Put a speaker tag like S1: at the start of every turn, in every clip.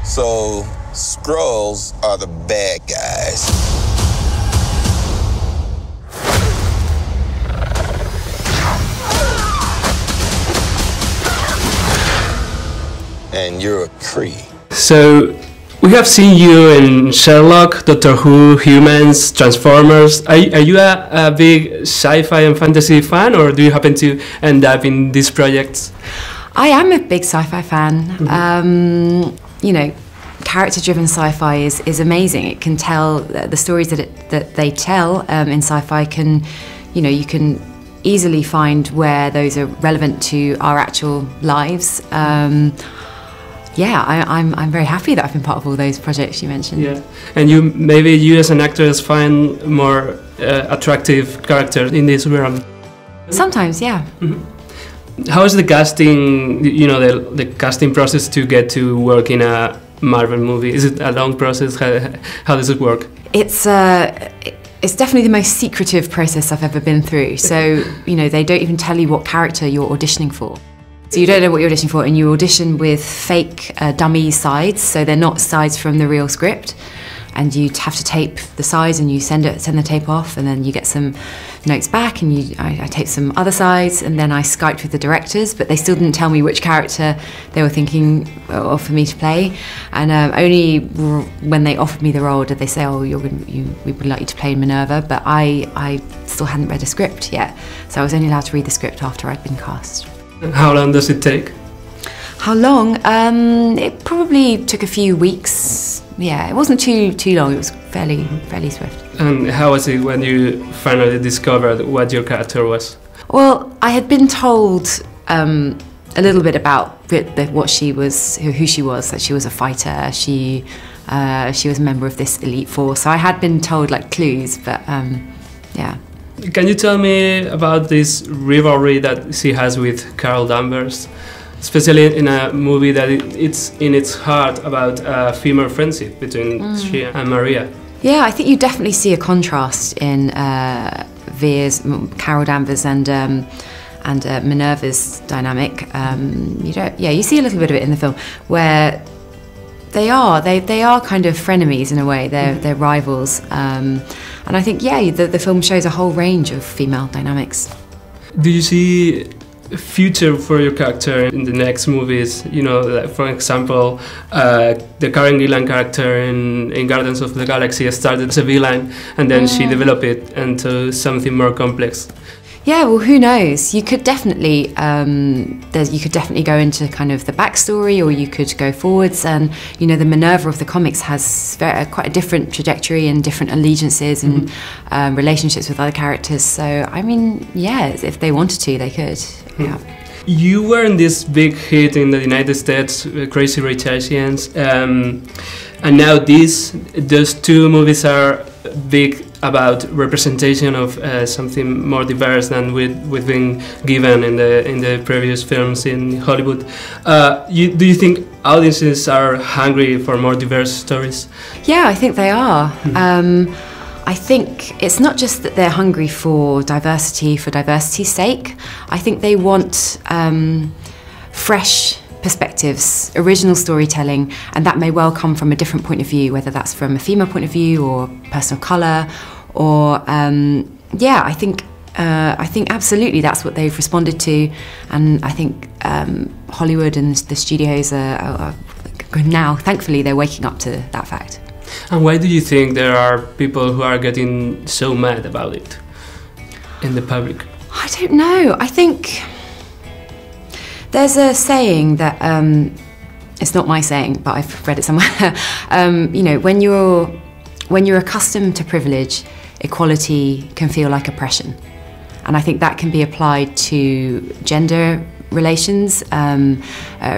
S1: So, Skrulls are the bad guys. And you're a Kree.
S2: So, we have seen you in Sherlock, Doctor Who, Humans, Transformers. Are you a big sci-fi and fantasy fan, or do you happen to end up in these projects?
S3: I am a big sci-fi fan. Mm-hmm. You know, character-driven sci-fi is amazing. It can tell the stories that they tell in sci-fi can, you know, you can easily find where those are relevant to our actual lives. Yeah, I'm very happy that I've been part of all those projects you mentioned.
S2: Yeah, and you as an actress find more attractive characters in this realm.
S3: Sometimes, yeah.
S2: Mm-hmm. How is the casting? You know, the casting process to get to work in a Marvel movie? Is it a long process? How does it work?
S3: It's definitely the most secretive process I've ever been through. So you know, they don't even tell you what character you're auditioning for. So you don't know what you're auditioning for, and you audition with fake dummy sides, so they're not sides from the real script. And you have to tape the sides, and you send the tape off, and then you get some notes back, and I taped some other sides, and then I Skyped with the directors, but they still didn't tell me which character they were thinking of for me to play. And only when they offered me the role did they say, "Oh, we would like you to play in Minn-Erva," but I still hadn't read a script yet, so I was only allowed to read the script after I'd been cast.
S2: How long does it take?
S3: How long? It probably took a few weeks. Yeah, it wasn't too long. It was fairly swift.
S2: And how was it when you finally discovered what your character was?
S3: Well, I had been told a little bit about what she was, who she was. That she was a fighter. She was a member of this elite force. So I had been told like clues, but yeah.
S2: Can you tell me about this rivalry that she has with Carol Danvers, especially in a movie that it's in its heart about a female friendship between she and Maria? Yeah,
S3: I think you definitely see a contrast in Carol Danvers and Minn-Erva's dynamic. You see a little bit of it in the film where they are kind of frenemies in a way. They're rivals. And I think, yeah, the film shows a whole range of female dynamics.
S2: Do you see a future for your character in the next movies? You know, like for example, the Karen Gillan character in Guardians of the Galaxy started as a villain, and then she developed it into something more complex.
S3: Yeah, well, who knows? You could definitely go into kind of the backstory, or you could go forwards. And you know, the Minn-Erva of the comics has quite a different trajectory and different allegiances and relationships with other characters. So, I mean, yeah, if they wanted to, they could. Yeah.
S2: You were in this big hit in the United States, Crazy Rich Asians, and now those two movies are big about representation of something more diverse than we've been given in the previous films in Hollywood. Do you think audiences are hungry for more diverse stories?
S3: Yeah, I think they are. I think it's not just that they're hungry for diversity's sake. I think they want fresh perspectives, original storytelling, and that may well come from a different point of view, whether that's from a female point of view or person of colour, or yeah, I think absolutely that's what they've responded to, and I think Hollywood and the studios are now, thankfully, they're waking up to that fact.
S2: And why do you think there are people who are getting so mad about it in the public?
S3: I don't know. I think there's a saying that, it's not my saying, but I've read it somewhere. You know, when you're accustomed to privilege, equality can feel like oppression. And I think that can be applied to gender relations,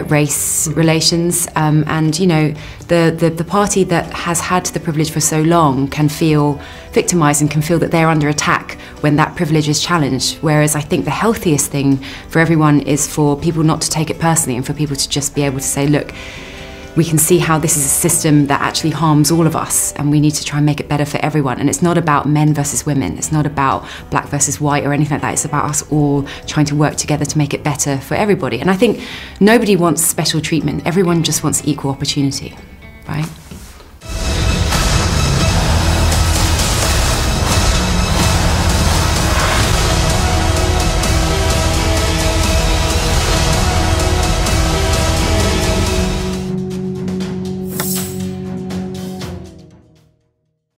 S3: race relations, and you know, the party that has had the privilege for so long can feel victimised and can feel that they're under attack when that privilege is challenged. Whereas I think the healthiest thing for everyone is for people not to take it personally, and for people to just be able to say, look, we can see how this is a system that actually harms all of us, and we need to try and make it better for everyone. And it's not about men versus women, it's not about black versus white or anything like that, it's about us all trying to work together to make it better for everybody. And I think nobody wants special treatment, everyone just wants equal opportunity. right?